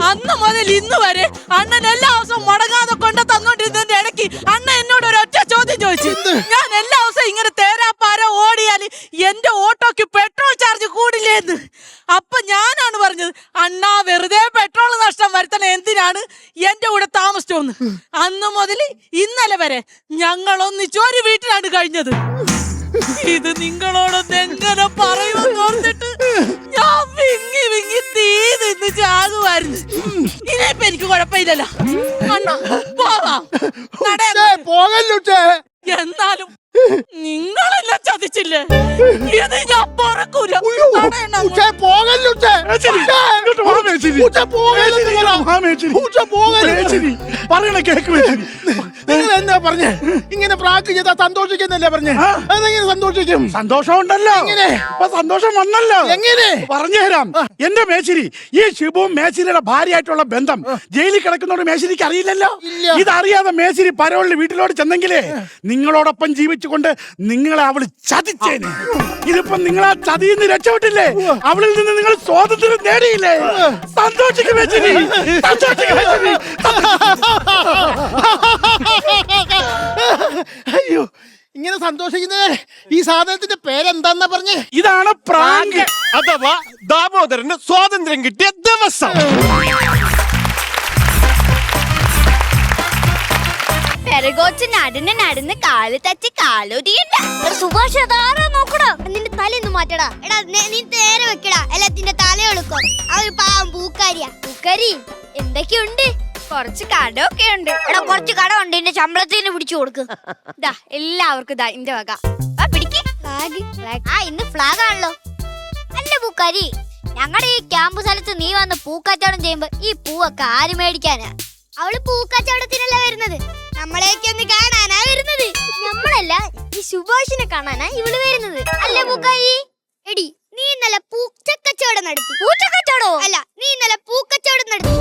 അന്ന് മുതൽ ഇന്ന് വരെ അണ്ണൻ എല്ലാ ദിവസവും മുടങ്ങാതെ കൊണ്ട് തന്നോണ്ടിരുന്നതിന്റെ ഇടയ്ക്ക് അണ്ണൻ എന്നോട് ഒരു ഒറ്റ ചോദ്യം ചോദിച്ചു. ഞാൻ എല്ലാ ദിവസവും ഇങ്ങനെ തേരാപ്പാര ഓടിയാൽ എന്റെ ഓട്ടോക്ക് പെട്രോൾ ചാർജ് കൂടില്ലേന്ന്. അപ്പൊ ഞാനാണ് പറഞ്ഞത്, അണ്ണാ വെറുതെ പെട്രോൾ നഷ്ടം വരുത്തണ എന്തിനാണ് എന്റെ കൂടെ താമസിച്ചോന്ന്. അന്ന് മുതൽ ഇന്നലെ വരെ ഞങ്ങൾ ഒന്നിച്ച് ഒരു വീട്ടിലാണ് കഴിഞ്ഞത്. ഇത് നിങ്ങളോടൊന്ന് എങ്ങനെ പറയുമെന്ന് ഓർത്തിട്ട് ഞാൻ വിങ്ങി വിങ്ങി തീ നിന്ന് ചാകുമായിരുന്നു. ഇനിയിപ്പൊ എനിക്ക് കുഴപ്പമില്ലല്ലോ. അണ്ണാ, പോവാം. പോകല്ലുച്ചേ. എന്നാലും നിങ്ങളെല്ലാം ചതിച്ചില്ലേ? ഇത് ഞാൻ പറക്കൂല. ഉച്ചേ പോകല്ലുച്ചേ. ഇങ്ങോട്ട് വാ മേച്ചിരി. ഉച്ചേ പോകല്ലെന്ന് പറ. വാ മേച്ചിരി. ഉച്ചേ പോകല്ലേ. മേച്ചിരി, പറയണ കേക്ക് മേച്ചിരി. നിങ്ങൾ എന്താ പറഞ്ഞേ? ഇങ്ങനെ പ്രാക്ക് ചെയ്താ സന്തോഷിക്കുന്നല്ലേ പറഞ്ഞേ? അതെങ്ങനെ സന്തോഷിക്കും? സന്തോഷം ഉണ്ടല്ലോ. എങ്ങനെ? ഇപ്പൊ സന്തോഷം വന്നല്ലോ. എങ്ങനെ? പറഞ്ഞുതരാം. എന്റെ മേച്ചിരി, ഈ ഷിബുവും മേച്ചിരിയുടെ ഭാര്യയായിട്ടുള്ള ബന്ധം ജയിലിൽ കിടക്കുന്നോട് മേച്ചിരിക്ക് അറിയില്ലല്ലോ. ഇതറിയാതെ മേച്ചിരി പരോളിൽ വീട്ടിലോട്ട് ചെന്നെങ്കിലേ നിങ്ങളോടൊപ്പം ജീവിച്ചുകൊണ്ട് നിങ്ങളെ അവള് ചതിച്ചേനെ. ഇതിപ്പോ നിങ്ങൾ ആ ചതിയിൽ നിന്ന് രക്ഷപ്പെട്ടില്ലേ? അവളിൽ നിന്ന് നിങ്ങൾ സ്വാതന്ത്ര്യം നേടിയില്ലേ? സന്തോഷിക്കും മേച്ചിരി, സന്തോഷിക്കും മേച്ചിരി. അയ്യോ, ഇങ്ങനെ സന്തോഷിക്കുന്നേ. ഈ സാധനത്തിന്റെ പേരെന്താന്നാ പറഞ്ഞേ? ഇതാണ് പ്രാങ്ക്, അഥവാ ദാമോദരന് സ്വാതന്ത്ര്യം കിട്ടിയ ദിവസം. പെരകോച്ച് നടന്ന് നടന്ന് കാല് തച്ച് കാലൊടിയണ്ട. സുഭാഷ് അതാരാ നോക്കടാ. നിന്റെ തലയൊന്നും മാറ്റടാ. എടാ നീ നേരെ വെക്കടാ. എല്ലാത്തിന്റെ തലയൊളുക്കോ. അവര് പാവം പൂക്കാരിയാ. പൂക്കാരി എന്തൊക്കെയുണ്ട്? കുറച്ച് കടമൊക്കെ ഉണ്ട്. എടാ കുറച്ച് കട ഉണ്ട്. എന്റെ ശമ്പളത്തിന് പിടിച്ചു കൊടുക്ക്. ഇതാ എല്ലാവർക്കും ഇതാ ഇന്റെ വക. പിടിക്ക്. ഇന്ന് ഫ്ലാഗ് ആണല്ലോ. അല്ല പൂക്കാരി, ഞങ്ങളുടെ ഈ ക്യാമ്പ് സ്ഥലത്ത് നീ വന്ന് പൂക്കച്ചവടം ചെയ്യുമ്പോ ഈ പൂവൊക്കെ ആര് മേടിക്കാനാ? അവള് പൂക്കച്ചവടത്തിനല്ല വരുന്നത്, നമ്മളെയൊക്കെ ഒന്ന് കാണാനാ വരുന്നത്. നമ്മളല്ല, ഈ സുഭാഷിനെ കാണാനാ ഇവള് വരുന്നത്. അല്ല പൂക്കാരി, എടി നീ ഇന്നലെ പൂച്ചക്കച്ചവടം നടത്തി. പൂച്ചക്കച്ചവടോ? അല്ല, നീ ഇന്നലെ പൂക്കച്ചവടം നടത്തി.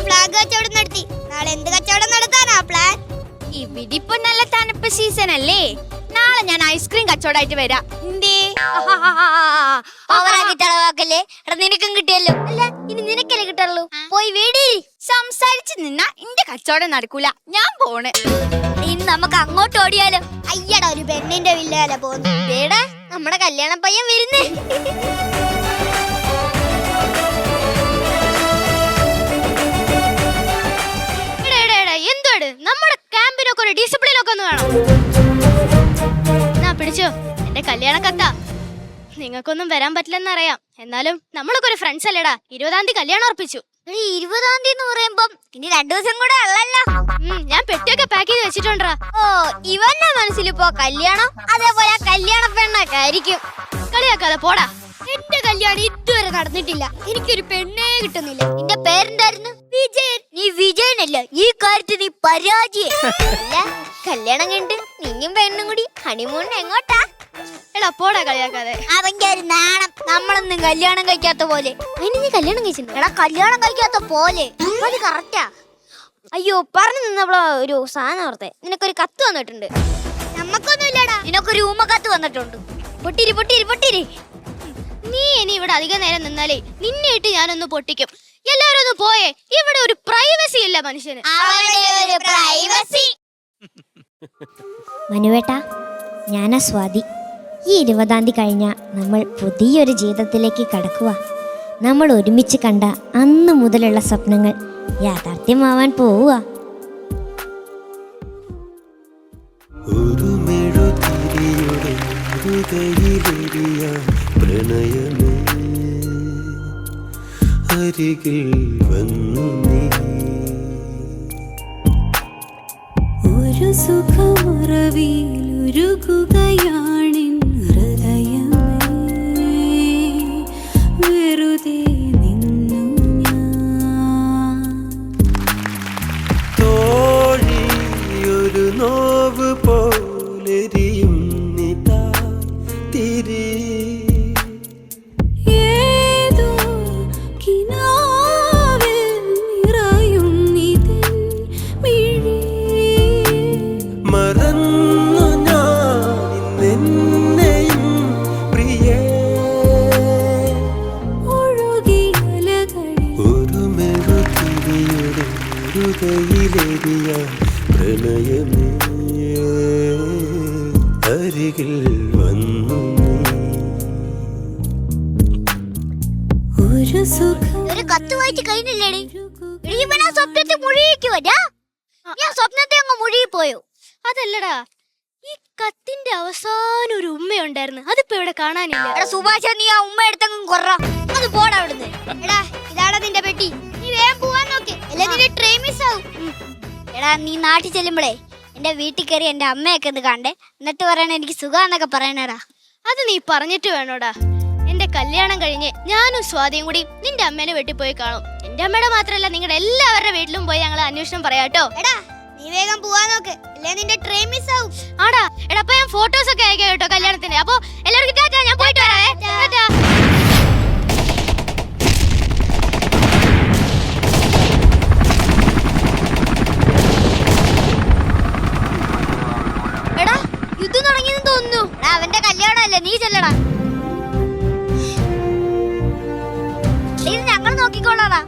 ഫ്ലാഗ് കച്ചവടം നടത്തി. നാളെ എന്ത് കച്ചവടം നടത്താനാ പ്ലാൻ? ഇവിടിപ്പോ നല്ല തണുപ്പ് സീസൺ അല്ലേ? നാളെ ഞാൻ ഐസ്ക്രീം കച്ചവടമായിട്ട് വരാം. ചെലവാക്കല്ലേ? നിനക്കും കിട്ടിയല്ലോ. അല്ല, ഇനി നിനക്കല്ലേ കിട്ടുള്ളൂ. പോയി വേടി. സംസാരിച്ച് നിന്നാ ഇന്റെ കച്ചവടം നടക്കൂല. ഞാൻ പോണ്. ഇനി നമുക്ക് അങ്ങോട്ട് ഓടിയാലോ? അയ്യടാ, ഒരു പെണ്ണിന്റെ വില്ലാല പോന്നു. വേടാ, നമ്മുടെ കല്യാണ പയ്യൻ വരുന്നേ. എന്തോട് നമ്മുടെ ക്യാമ്പിനൊക്കെ ഒരു ഡിസിപ്ലിൻ ഒക്കെ ഒന്ന് വേണം. പിടിച്ചോ എന്റെ കല്യാണ കത്ത. നിങ്ങൾക്കൊന്നും വരാൻ പറ്റില്ലെന്നറിയാം, എന്നാലും നമ്മളൊക്കെ ഒരു ഫ്രണ്ട്സ് അല്ലേടാ. 20-ാം തീയതി കല്യാണം ഉറപ്പിച്ചു. 20-ാം തീയതി എന്ന് പറയുമ്പം ഇനി 2 ദിവസം കൂടെ ഉള്ളല്ലോ. ഞാൻ പെട്ടിയൊക്കെ പാക്ക് ചെയ്ത് വെച്ചിട്ടുണ്ടാ. ഓ, ഇവന്റെ മനസ്സിലിപ്പോ കല്യാണം അതേപോലെ കല്യാണ പെണ്ണൊക്കെ ആയിരിക്കും. കളിയാക്കാതെ പോടാ. എന്റെ കല്യാണം ഇതുവരെ നടന്നിട്ടില്ല. എനിക്കൊരു പെണ്ണേ കിട്ടുന്നില്ല. നിന്റെ പേരെന്തായിരുന്നു? വിജയൻ. നീ വിജയനല്ല, ഈ കാര്യത്തിൽ നീ പരാജയം. അല്ല, കല്യാണം കണ്ട് നീയും പെണ്ണും കൂടി ഹണിമൂണിന് എങ്ങോട്ടാ? എടാ പോടാ, കളിയാക്കാതെ. അവന്റെ ഒരു നാണം. നമ്മളൊന്നും കല്യാണം കഴിക്കാത്ത പോലെ. അതിന് നീ കല്യാണം കഴിച്ചിട്ടുണ്ട്. എടാ, കല്യാണം കഴിക്കാത്ത പോലെ അത് കറക്റ്റാ. അയ്യോ, പറഞ്ഞു നിന്നപ്പോഴോ ഒരു സാധനം ഓർത്തെ. നിനക്കൊരു കത്ത് വന്നിട്ടുണ്ട്. നമ്മക്കൊന്നും ഇല്ലടാ. നിനക്കൊരു കത്ത് വന്നിട്ടുണ്ട്. പൊട്ടിരി പൊട്ടിരി പൊട്ടിരി. നീ ഇനി ഇവിടെ അധികം നേരം നിന്നാലേ നിന്നെ ഇട്ട് ഞാനൊന്ന് പൊട്ടിക്കും. എല്ലാരും ഒന്ന് പോയേ. ഇവിടെ ഒരു പ്രൈവസി ഇല്ല മനുഷ്യന്. മനുവേട്ടാ, ഞാനാ സ്വാതി. ഈ 20-ാം തീയതി കഴിഞ്ഞാൽ നമ്മൾ പുതിയൊരു ജീവിതത്തിലേക്ക് കടക്കുക. നമ്മൾ ഒരുമിച്ച് കണ്ട അന്ന് മുതലുള്ള സ്വപ്നങ്ങൾ യാഥാർത്ഥ്യമാവാൻ പോവുക. ഒരു മെഴുതിരിയുടെ ഹൃദയിലെരിയ പ്രണയമേ, അരികിൽ വന്നു നീ. ഒരു സുഖമുറവിയിലുരുകുകയാണിൻ ഹൃദയമേ, വെറുതെ നിന്നു ഞാൻ. തോഴി ഒരു നോവ് പോലെരിയും നിതാ തിരി. ഏതോ കിനാവിൽ നിറയും നിതിൻ മിഴി. മറന്നു ഞാൻ നിന്നെയും പ്രിയേ. ഒഴുകിയലകളിൽ ഒരു മെഴുതിരിയുടെ ഹൃദയിലെരിയ പ്രണയമേ, അരികിൽ വന്നു നീ. ഒരു സുഖം ഒരു കത്ത് വായിച്ച് കഴിഞ്ഞില്ലേടി? ഇവനാ സ്വപ്നത്തെ മുഴുകിക്കുവാ. ഞാൻ സ്വപ്നത്തെ അങ്ങ് മുഴുകിപ്പോയോ? അതല്ലടാ, ഈ കത്തിന്റെ അവസാനം ഒരു ഉമ്മയുണ്ടായിരുന്നു. അതിപ്പോ ഇവിടെ കാണാനില്ല. എടാ സുഭാഷ, നീ ആ ഉമ്മ എടുത്തങ്ങ് കൊറ. അത് പോടാ അവിടുന്ന്. എടാ, ഇതാടാ നിന്റെ പെട്ടി. കുട്ടി, നീ വേഗം പോവാൻ നോക്ക്, അല്ലെ നിന്റെ ട്രെയിൻ മിസ് ആവും. എടാ, നീ നാട്ടിൽ ചെല്ലുമ്പോഴേ എന്റെ വീട്ടിൽ കയറി എന്റെ അമ്മയൊക്കെ ഒന്ന് കണ്ടേ, എന്നിട്ട് പറയണ എനിക്ക് സുഖാന്നൊക്കെ പറയണടാ. അത് നീ പറഞ്ഞിട്ട് വേണോടാ. എന്റെ കല്യാണം കഴിഞ്ഞ് ഞാനും സ്വാതിയും കൂടി നിന്റെ അമ്മേനെ വീട്ടിൽ പോയി കാണും. എന്റെ അമ്മയുടെ മാത്രല്ല, നിങ്ങളുടെ എല്ലാവരുടെ വീട്ടിലും പോയി ഞങ്ങൾ അന്വേഷണം പറയാട്ടോ. എടാ, നീ വേഗം പോവാൻ നോക്ക്, അല്ലെ നിന്റെ ട്രെയിൻ മിസ് ആവും. ആടാ, എടാ, അപ്പൊ ഞാൻ ഫോട്ടോസ് ഒക്കെ അയക്കാം കേട്ടോ കല്യാണത്തിന്. അപ്പൊ എല്ലാവർക്കും ടാറ്റാ, ഞാൻ പോയിട്ട് വരാവേ. ടാറ്റാ. എടാ, യുദ്ധം തുടങ്ങിയെന്ന് തോന്നുന്നു. അവന്റെ കല്യാണമല്ലേ, നീ ചെല്ലടാ. ഇത് ഞങ്ങൾ നോക്കിക്കോളാടാ.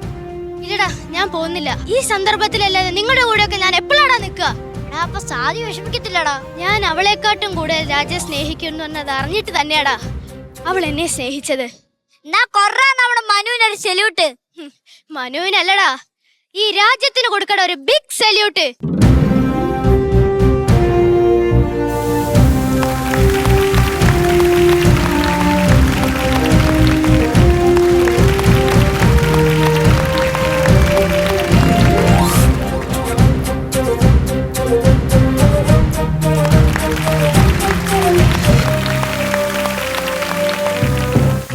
ഇല്ലടാ, ഞാൻ പോകുന്നില്ല. ഈ സന്ദർഭത്തിലല്ലാതെ നിങ്ങളുടെ കൂടെ ഒക്കെ ഞാൻ എപ്പോഴാടാ നിക്കുക? അപ്പൊ സാധി വിഷമിക്കത്തില്ലടാ. ഞാൻ അവളെക്കാട്ടും കൂടുതൽ രാജയെ സ്നേഹിക്കുന്നു എന്നത് അറിഞ്ഞിട്ട് തന്നെയാടാ അവൾ എന്നെ സ്നേഹിച്ചത്. എന്നാ കൊറേ നമ്മുടെ മനുവിനൊരു സല്യൂട്ട്. മനുവിനല്ലടാ, ഈ രാജ്യത്തിന് കൊടുക്കട ഒരു ബിഗ് സല്യൂട്ട്.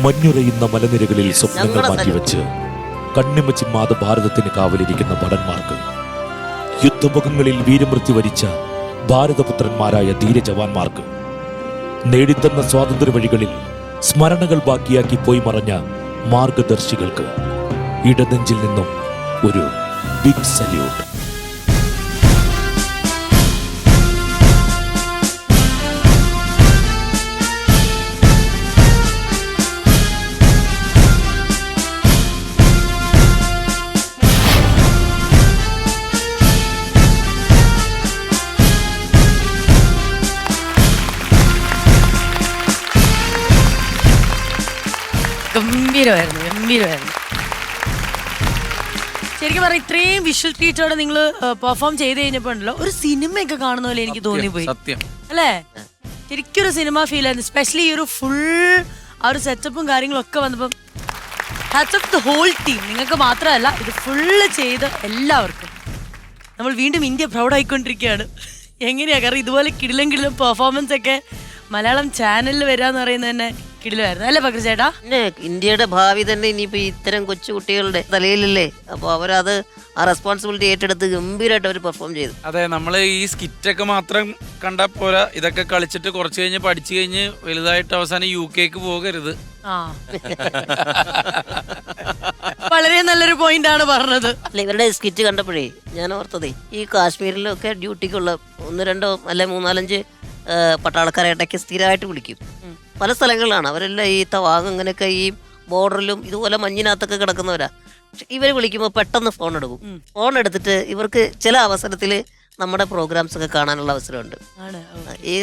മഞ്ഞുറയുന്ന മലനിരകളിൽ സ്വപ്നങ്ങൾ മാറ്റിവെച്ച് കണ്ണിമ ചിമ്മാതെ ഭാരതത്തിന് കാവലിരിക്കുന്ന ഭടന്മാർക്ക്, യുദ്ധമുഖങ്ങളിൽ വീരമൃത്യു വരിച്ച ഭാരതപുത്രന്മാരായ ധീരജവാന്മാർക്ക്, നേടിത്തന്ന സ്വാതന്ത്ര്യ വഴികളിൽ സ്മരണകൾ ബാക്കിയാക്കി പോയി മറഞ്ഞ മാർഗദർശികൾക്ക് ഇടനെഞ്ചിൽ നിന്നും ഒരു ബിഗ് സല്യൂട്ട്. ഗംഭീരമായിരുന്നു. ശരിക്കും പറഞ്ഞാൽ ഇത്രയും വിഷ്വൽ ട്രീറ്റോടെ നിങ്ങൾ പെർഫോം ചെയ്ത് കഴിഞ്ഞപ്പോ ഉണ്ടല്ലോ, ഒരു സിനിമയൊക്കെ കാണുന്ന പോലെ എനിക്ക് തോന്നിപ്പോയി. സത്യം അല്ലേ? ശരിക്കും ഒരു സിനിമ ഫീൽ ആയിരുന്നു. സ്പെഷ്യലി ഈ ഒരു ഫുൾ ആ ഒരു സെറ്റപ്പും കാര്യങ്ങളും ഒക്കെ വന്നപ്പം hats off the whole team. നിങ്ങൾക്ക് മാത്രമല്ല, ഇത് ഫുള്ള് ചെയ്ത് എല്ലാവർക്കും നമ്മൾ വീണ്ടും ഇന്ത്യ പ്രൗഡ് ആയിക്കൊണ്ടിരിക്കുകയാണ്. എങ്ങനെയാ? കാരണം ഇതുപോലെ കിടിലം പെർഫോമൻസ് ഒക്കെ മലയാളം ചാനലിൽ വരാന്ന് പറയുന്നത് തന്നെ കിടിലായിരുന്നു അല്ലേ പക്രു ചേട്ടാ? പിന്നെ ഇന്ത്യയുടെ ഭാവി തന്നെ ഇനിയിപ്പോ ഇത്തരം കൊച്ചു കുട്ടികളുടെ തലയിലല്ലേ. അപ്പോൾ അവരത് ആ റെസ്പോൺസിബിലിറ്റി ഏറ്റെടുത്ത് ഗംഭീരമായിട്ട് അവർ പെർഫോം ചെയ്തു. അതെ, നമ്മൾ ഈ സ്കിറ്റൊക്കെ മാത്രം കണ്ടാൽ പോരാ, ഇതൊക്കെ കളിച്ചിട്ട് കുറച്ച് കഴിഞ്ഞ് പഠിച്ചു കഴിഞ്ഞ് വലുതായിട്ട് അവസാനം UK പോകരുത്. വളരെ നല്ലൊരു പോയിന്റ് ആണ് പറഞ്ഞത്. അല്ല, ഇവരുടെ സ്കിറ്റ് കണ്ടപ്പോഴേ ഞാൻ ഓർത്തതേ, ഈ കാശ്മീരിലൊക്കെ ഡ്യൂട്ടിക്കുള്ള 1, 2 അല്ലെ 3, 4, 5 പട്ടാളക്കാരെ ഇടയ്ക്ക് സ്ഥിരമായിട്ട് വിളിക്കും. പല സ്ഥലങ്ങളിലാണ് അവരെല്ലാം ഈ തവാങ് അങ്ങനെയൊക്കെ ഈ ബോർഡറിലും ഇതുപോലെ മഞ്ഞിനകത്തൊക്കെ കിടക്കുന്നവരാ. പക്ഷെ ഇവർ വിളിക്കുമ്പോൾ പെട്ടെന്ന് ഫോൺ എടുക്കും. ഫോൺ എടുത്തിട്ട് ഇവർക്ക് ചില അവസരത്തിൽ നമ്മുടെ പ്രോഗ്രാംസ് ഒക്കെ കാണാനുള്ള അവസരമുണ്ട്. ഈ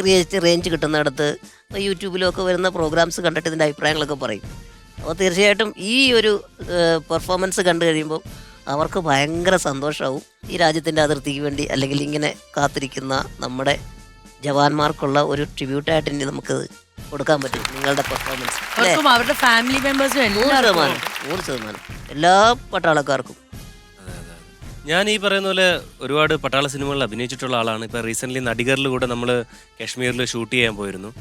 റേഞ്ച് കിട്ടുന്നിടത്ത് യൂട്യൂബിലും ഒക്കെ വരുന്ന പ്രോഗ്രാംസ് കണ്ടിട്ട് ഇതിൻ്റെ അഭിപ്രായങ്ങളൊക്കെ പറയും. അപ്പോൾ തീർച്ചയായിട്ടും ഈ ഒരു പെർഫോമൻസ് കണ്ടു കഴിയുമ്പോൾ അവർക്ക് ഭയങ്കര സന്തോഷമാവും. ഈ രാജ്യത്തിൻ്റെ അതിർത്തിക്ക് വേണ്ടി അല്ലെങ്കിൽ ഇങ്ങനെ കാത്തിരിക്കുന്ന നമ്മുടെ ജവാന്മാർക്കുള്ള ഒരു ട്രിബ്യൂട്ടായിട്ട് ഇനി നമുക്ക് കൊടുക്കാൻ പറ്റും നിങ്ങളുടെ പെർഫോമൻസ്. അവരുടെ ഫാമിലി മെമ്പേഴ്സും 100% എല്ലാ പട്ടാളക്കാർക്കും. ഞാൻ ഈ പറയുന്ന പോലെ ഒരുപാട് പട്ടാള സിനിമകളിൽ അഭിനയിച്ചിട്ടുള്ള ആളാണ്. ഇപ്പോൾ റീസെൻ്റ്ലി നടിഗറിൽ കൂടെ നമ്മൾ കാശ്മീരിൽ ഷൂട്ട് ചെയ്യാൻ പോയിരുന്നു.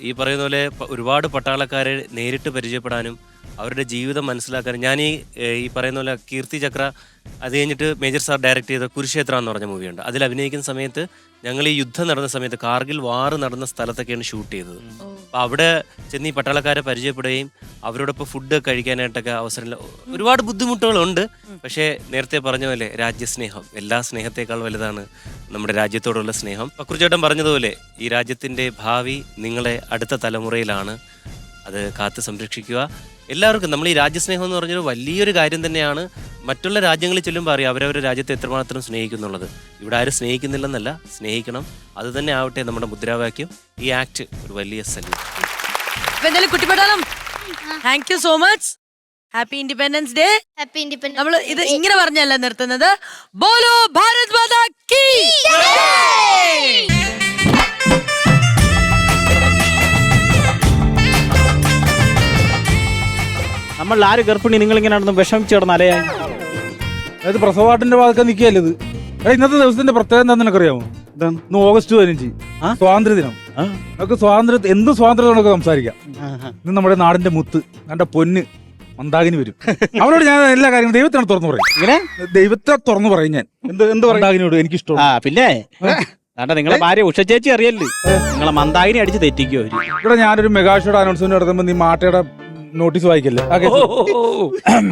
ഈ പറയുന്ന പോലെ ഒരുപാട് പട്ടാളക്കാരെ നേരിട്ട് പരിചയപ്പെടാനും അവരുടെ ജീവിതം മനസ്സിലാക്കാനും ഞാൻ ഈ പറയുന്ന പോലെ കീർത്തി ചക്ര അത് കഴിഞ്ഞിട്ട് മേജർ സാർ ഡയറക്റ്റ് ചെയ്ത കുരുക്ഷേത്ര എന്ന് പറഞ്ഞ മൂവിയുണ്ട്. അതിൽ അഭിനയിക്കുന്ന സമയത്ത് ഞങ്ങൾ ഈ യുദ്ധം നടന്ന സമയത്ത് കാർഗിൽ വാർ നടന്ന സ്ഥലത്തൊക്കെയാണ് ഷൂട്ട് ചെയ്തത്. അപ്പോൾ അവിടെ ചെന്ന് ഈ പട്ടാളക്കാരെ പരിചയപ്പെടുകയും അവരോടൊപ്പം ഫുഡ് കഴിക്കാനായിട്ടൊക്കെ അവസരം. ഒരുപാട് ബുദ്ധിമുട്ടുകളുണ്ട്. പക്ഷേ നേരത്തെ പറഞ്ഞ പോലെ രാജ്യസ്നേഹം എല്ലാ സ്നേഹത്തേക്കാൾ വലുതാണ് നമ്മുടെ രാജ്യത്തോടുള്ള സ്നേഹം. പക്രുചേട്ടൻ പറഞ്ഞതുപോലെ ഈ രാജ്യത്തിൻ്റെ ഭാവി നിങ്ങളെ അടുത്ത തലമുറയിലാണ്. അത് കാത്ത് സംരക്ഷിക്കുക. എല്ലാവർക്കും നമ്മൾ ഈ രാജ്യസ്നേഹം എന്ന് പറഞ്ഞൊരു വലിയൊരു കാര്യം തന്നെയാണ്. മറ്റുള്ള രാജ്യങ്ങളിൽ ചെല്ലുമ്പോൾ അറിയാം അവരവരുടെ രാജ്യത്തെ എത്രമാത്രം സ്നേഹിക്കുന്നുള്ളത്. ഇവിടെ ആരും സ്നേഹിക്കുന്നില്ലെന്നല്ല, സ്നേഹിക്കണം. അത് തന്നെ ആവട്ടെ നമ്മുടെ മുദ്രാവാക്യം. ഈ ആക്ട് ഒരു വലിയ സല്യൂട്ട്. എന്തായാലും കുട്ടിപ്പട്ടാളം, thank you so much. Happy independence day. Happy independence. നമ്മൾ ഇത് ഇങ്ങനെ പറഞ്ഞല്ല നിർത്തുന്നത്. ബോലോ ഭാരത് മാതാ കീ ജയ്. നമ്മൾ നമ്മൾ ആര് ഗർഭിണി നിങ്ങൾ ഇങ്ങനെ നടന്ന് വിഷമിച്ച് കിടന്ന് അലയാൻ? അതായത് പ്രസവാട്ടിന്റെ ഭാഗത്ത് നിൽക്കുകയല്ലേ ഇത്. ഇന്നത്തെ ദിവസത്തിന്റെ പ്രത്യേകത എന്താണെന്ന് നിനക്കറിയാമോ? ഇന്ന് ഓഗസ്റ്റ് 15 സ്വാതന്ത്ര്യ ദിനം. നമുക്ക് എന്ത് സ്വാതന്ത്ര്യം നമുക്ക് സംസാരിക്കാം. ഇന്ന് നമ്മുടെ നാടിന്റെ മുത്ത്, എന്റെ പൊന്ന് മന്ദാകിനി വരും. അവനോട് ഞാൻ എല്ലാ കാര്യങ്ങളും ദൈവത്തിനാണ് തുറന്നു പറയും. ഇങ്ങനെ ദൈവത്തെ തുറന്നു പറയും ഞാൻ. എന്ത് മന്ദാകിനിയോട് എനിക്ക് ഇഷ്ടം. പിന്നെ നിങ്ങളെ ഭാര്യ ഉഷ ചേച്ചി അറിയല്ലേ, നിങ്ങളെ മന്ദാകിനി അടിച്ച് തെറ്റിക്കോ അവര്. ഇവിടെ ഞാനൊരു മെഗാ ഷോയുടെ അനൗൺസ്മെന്റ് നടത്തുമ്പോൾ നീ മാട്ടയുടെ നോട്ടീസ് വായിക്കല്ലേ?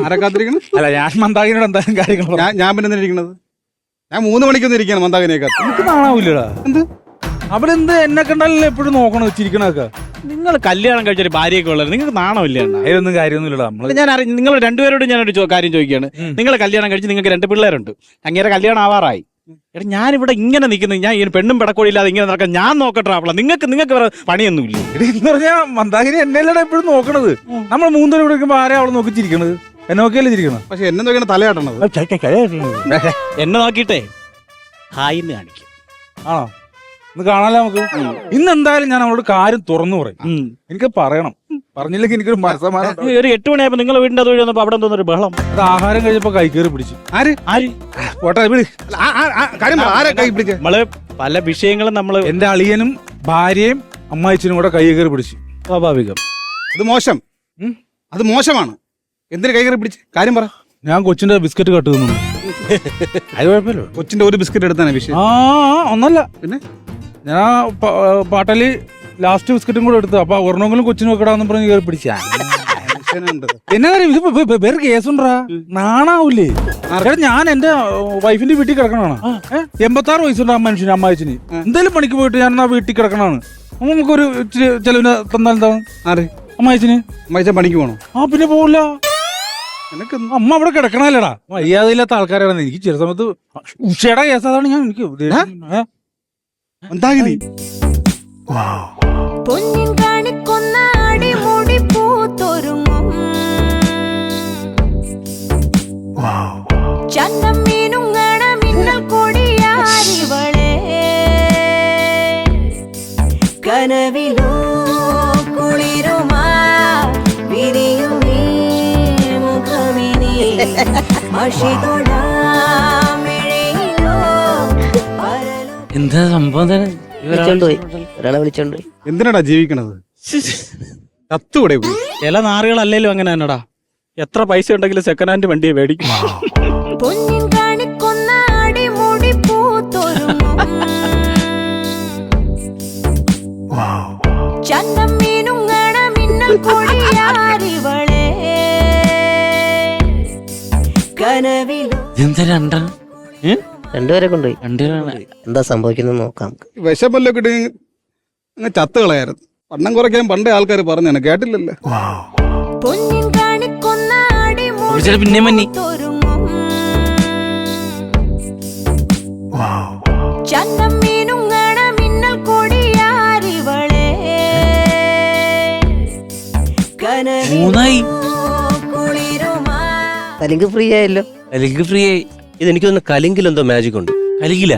ആരക്കാത്തിരിക്കണം? അല്ല, ഞാൻ മന്ദാകിനിയോട് എന്തായാലും കാര്യങ്ങൾ ഞാൻ പിന്നെ ഇരിക്കുന്നത്, ഞാൻ 3 മണിക്കൊന്നും ഇരിക്കണം മന്ദാകിനിയൊക്കെ. എനിക്ക് കാണാവില്ലടാ. എന്ത് അവരെന്ത് എന്നെ കണ്ടാലല്ലേ എപ്പോഴും നോക്കണം വെച്ചിരിക്കണൊക്കെ. നിങ്ങൾ കല്യാണം കഴിച്ചൊരു ഭാര്യയൊക്കെ ഉള്ളത് നിങ്ങൾക്ക് നാണമില്ല. അതിലൊന്നും കാര്യമൊന്നുമില്ലടാ. ഞാൻ നിങ്ങൾ രണ്ടുപേരോട് ഞാനൊരു കാര്യം ചോദിക്കുകയാണ്. നിങ്ങൾ കല്യാണം കഴിച്ച് നിങ്ങൾക്ക് 2 പിള്ളേരുണ്ട്, അങ്ങേരെ കല്യാണം ആവാറായി. എടാ ഞാനിവിടെ ഇങ്ങനെ നിൽക്കുന്നത്, ഞാൻ ഈ പെണ്ണും പെടക്കോടിയില്ലാതെ ഇങ്ങനെ നടക്കാൻ ഞാൻ നോക്കട്ടെ ആവള. നിങ്ങൾക്ക് വേറെ പണിയൊന്നുമില്ല. എന്ന് പറഞ്ഞാ മന്ദാകിനി എന്നെയല്ലടാ എപ്പോഴും നോക്കണത്. നമ്മൾ 3 പേര് വിളിക്കുമ്പോ ആരെ അവളെ നോക്കിച്ചിരിക്കണത്? എന്നെ നോക്കിയല്ലേ ചിരിക്കണം. പക്ഷെ എന്നെ നോക്കിയാണ് തലയാട്ടണത്. എന്നെ നോക്കിയിട്ടേ ഹായിന്ന് കാണിക്കും. ആണോ? ഇന്ന് കാണാലോ നമുക്ക്. ഇന്ന് എന്തായാലും ഞാൻ അവളോട് കാര്യം തുറന്നു പറയും. എനിക്ക് പറയണം. പറഞ്ഞില്ലെങ്കിൽ എനിക്കൊരു മനസ്സമാനം. ഒരു 8 മണിയായപ്പോ നിങ്ങളെ വീടിന്റെ അത് വന്നപ്പോ അവിടെ എന്തോന്നൊരു ബഹളം. അത് ആഹാരം കഴിച്ചപ്പോ കൈകേറി പിടിച്ചു. ആര് പോട്ടെ വിളി. ആരെ കൈ പിടിച്ച? നമ്മള് പല വിഷയങ്ങളും നമ്മള് എന്റെ അളിയനും ഭാര്യയും അമ്മായിച്ചനും കൂടെ കൈകേറി പിടിച്ചു. സ്വാഭാവികം. അത് മോശം, അത് മോശമാണ്. എന്തിനു കൈകറി പിടിച്ച്? കാര്യം പറ. ഞാൻ കൊച്ചിന്റെ ബിസ്ക്കറ്റ് കട്ട് തിന്നു. അത് കുഴപ്പമില്ല. കൊച്ചിന്റെ ഒരു ബിസ്ക്കറ്റ് എടുത്താണ് വിഷയം. ഒന്നല്ല, പിന്നെ ഞാൻ പാട്ടല് ലാസ്റ്റ് ബിസ്ക്കറ്റും കൂടെ എടുത്തു. അപ്പൊ ഒരെണ്ണമെങ്കിലും കൊച്ചിന് വെക്കടാന്ന് പറഞ്ഞ് കയറി പിടിച്ചാ. എന്നാ കാര്യം? ഇത് വേറെ കേസുണ്ടാ? നാണാവൂലേ? ഞാൻ എന്റെ വൈഫിന്റെ വീട്ടിൽ കിടക്കണാണ്. 86 വയസ്സുണ്ട് ആ മനുഷ്യന്, അമ്മായിച്ചിന്. എന്തായാലും പണിക്ക് പോയിട്ട് ഞാൻ ആ വീട്ടിൽ കിടക്കണാണ്. നമുക്കൊരു ചെലവിന് തന്നാൽ എന്താണ്? ആര്? അമ്മായിച്ചിന്. അമ്മായിച്ച പണിക്ക് പോകണം? പിന്നെ പോവില്ല. അമ്മ അവിടെ കിടക്കണല്ലേടാ. മര്യാദയില്ലാത്ത ആൾക്കാരാണ്. എനിക്ക് ചില സമയത്ത് ഉഷയുടെ കേസ് അതാണ്. ഞാൻ എനിക്ക് മന്ദാകിനി പൊന്നിൻ കാണിക്കൊന്ന അടിമുടി പൂത്തൊരുങ്ങും ചന്തം മീനുങ്ങണ മിന്നൽ കൊടിയാരിവളെ കനവിലോ കുളിരുമാ വിരിയും നീ മുഖമിനി മഷി തൊടാമിഴയിലോ എന്താ സംഭവം തന്നെ? ഒരാളെ വിളിച്ചോണ്ട്. എന്തിനാടാ ജീവിക്കണത്? കത്തുകൂടെ പോയി. ചില നാറുകളല്ലേലും അങ്ങനെ തന്നെടാ. എത്ര പൈസ ഉണ്ടെങ്കിലും സെക്കൻഡ് ഹാൻഡ് വണ്ടിയെ മേടിക്കും. പൊന്നിൻ കാണിക്കൊന്ന അടിമുടി പൂത്തൊരുങ്ങും ചന്തം മീനുങ്ങണ മിന്നൽ കൊടിയാരിവളെ കനവിലോ. എന്താ രണ്ടെണ്ണം? രണ്ടുപേരെ കൊണ്ടുപോയി. രണ്ടുപേരാണ്. എന്താ സംഭവിക്കുന്നത് നോക്കാം. വിശപ്പല്ലോ കിട്ടി അങ്ങ് ചത്ത് കളയായിരുന്നു. വണ്ണം കുറയ്ക്കാൻ പണ്ടേ ആൾക്കാർ പറഞ്ഞാണ്, കേട്ടില്ലല്ലോ. പൊന്നിൻ കാണിക്കൊന്ന അടിമുടി പിന്നെ മന്നി പൂത്തൊരുങ്ങും ചന്തം മീനുങ്ങണ മിന്നൽ കൊടിയാരിവളെ മൂന്നായി. കുളിരുമാ. കലിങ്ക് ഫ്രീ ആയല്ലോ. അല്ലെങ്കിൽ ഫ്രീ ആയി. ഇതെനിക്ക് തോന്നുന്നു കലിങ്കിൽ എന്തോ മാജിക് ഉണ്ട്. കലിക്കില്ല.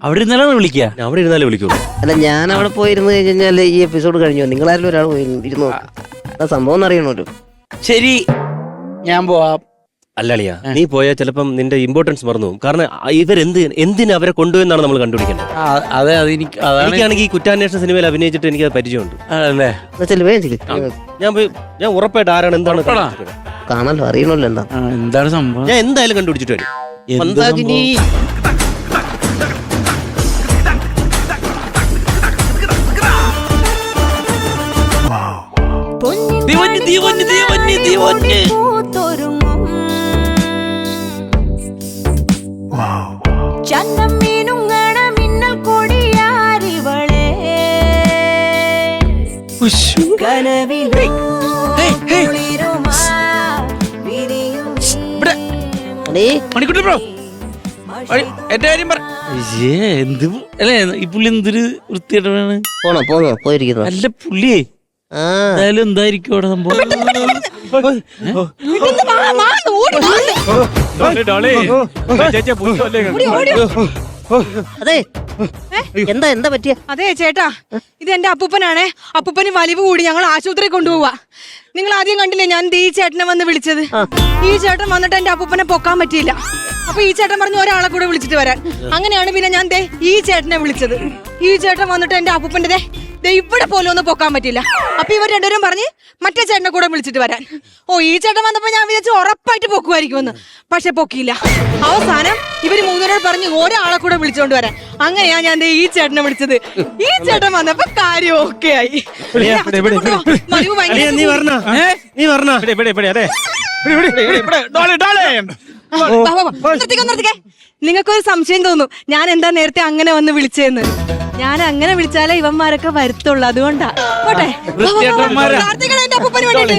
അവിടെ ഇരുന്നാലാണ് വിളിക്കുക. അവിടെ ഇരുന്നാലേ വിളിക്കുള്ളൂ. അല്ല, ഞാൻ അവിടെ പോയിരുന്നു കഴിഞ്ഞാൽ ഈ എപ്പിസോഡ് കഴിഞ്ഞു. നിങ്ങളായാലും ഒരാൾ പോയി ഇരുന്നു. എന്താ സംഭവം അറിയണല്ലോ. ശരി, ഞാൻ പോവാം. അല്ലളിയാ, നീ പോയാൽ ചിലപ്പം നിന്റെ ഇമ്പോർട്ടൻസ് മറന്നു പോകും. കാരണം എന്തിനു അവരെ കൊണ്ടുപോയെന്നാണ് നമ്മൾ കണ്ടുപിടിക്കേണ്ടത്. അതെ, അതെനിക്ക് എനിക്കാണെങ്കിൽ ഈ കുറ്റാന്വേഷണ സിനിമയിൽ അഭിനയിച്ചിട്ട് എനിക്ക് അത് പരിചയമുണ്ട്. അല്ലേ? ഞാൻ ഉറപ്പായിട്ട് ആരാണ് എന്താണ് കാണാലോ, അറിയണല്ലോ എന്താ എന്താണ് സംഭവം. ഞാൻ എന്തായാലും കണ്ടുപിടിച്ചിട്ട് വരും. മന്ദാകിനി. പൂത്തൊരുങ്ങും ചന്തം മീനുങ്ങണ മിന്നൽ കൊടിയാരിവളെ കനവിലോ കുളിരുമാ വിരിയും മണിക്കുട്ടി ബ്രോ, എന്റെ കാര്യം പറ. എന്ത് അല്ലേ ഈ പുള്ളി എന്തൊരു വൃത്തിയായിട്ടാണ്. പോണോ പോയിരിക്കുന്നു. അല്ല പുള്ളിയേ എന്തായാലും എന്തായിരിക്കും അവിടെ സംഭവം. അതെ എന്താ പറ്റിയ? അതെ ചേട്ടാ, ഇത് എന്റെ അപ്പൂപ്പനാണേ. അപ്പൂപ്പന് വലിവ് കൂടി ഞങ്ങൾ ആശുപത്രി കൊണ്ടുപോവാ. നിങ്ങൾ ആദ്യം കണ്ടില്ലേ ഞാൻ ഈ ചേട്ടനെ വന്ന് വിളിച്ചത്? ഈ ചേട്ടൻ വന്നിട്ട് എന്റെ അപ്പൂപ്പനെ പൊക്കാൻ പറ്റിയില്ല. അപ്പൊ ഈ ചേട്ടൻ പറഞ്ഞു ഒരാളെ കൂടെ വിളിച്ചിട്ട് വരാൻ. അങ്ങനെയാണ് പിന്നെ ഞാൻ ഈ ചേട്ടനെ വിളിച്ചത്. ഈ ചേട്ടൻ വന്നിട്ട് എന്റെ അപ്പൂപ്പന്റെ ഇവിടെ പോലും ഒന്ന് പൊക്കാൻ പറ്റില്ല. അപ്പൊ ഇവർ രണ്ടുപേരും പറഞ്ഞ് മറ്റേ ചേട്ടനെ കൂടെ വിളിച്ചിട്ട് വരാൻ. ഈ ചേട്ടൻ വന്നപ്പോ ഞാൻ വിചാരിച്ചു ഉറപ്പായിട്ട് പൊക്കുമായിരിക്കുമെന്ന്. പക്ഷെ പൊക്കിയില്ല. അവസാനം ഇവര് മൂന്നുപേരോട് പറഞ്ഞ് ഒരാളെ കൂടെ വിളിച്ചോണ്ട് വരാൻ. അങ്ങനെയാ ഞാൻ ഈ ചേട്ടനെ വിളിച്ചത്. ഈ ചേട്ടൻ വന്നപ്പോ കാര്യം ഓക്കെ ആയി. നിങ്ങൾക്കൊരു സംശയം തോന്നും ഞാൻ എന്താ നേരത്തെ അങ്ങനെ വന്ന് വിളിച്ചതെന്ന്. ഞാൻ അങ്ങനെ വിളിച്ചാലേ ഇവന്മാരൊക്കെ വരുത്തുള്ളൂ. അതുകൊണ്ടാ. പോട്ടെ. എന്റെ അപ്പൂപ്പന് വേണ്ടിട്ട്.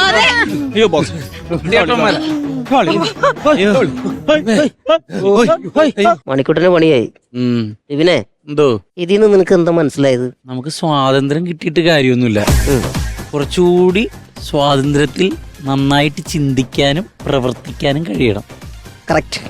അതെ. മണിക്കൂട്ടിന് പണിയായി. ഇവനെ എന്തോ ഇതിന്ന് നിനക്ക് എന്താ മനസ്സിലായത്? നമുക്ക് സ്വാതന്ത്ര്യം കിട്ടിയിട്ട് കാര്യമൊന്നുമില്ല. കുറച്ചുകൂടി സ്വാതന്ത്ര്യത്തിൽ നന്നായിട്ട് ചിന്തിക്കാനും പ്രവർത്തിക്കാനും കഴിയണം. കറക്റ്റ്.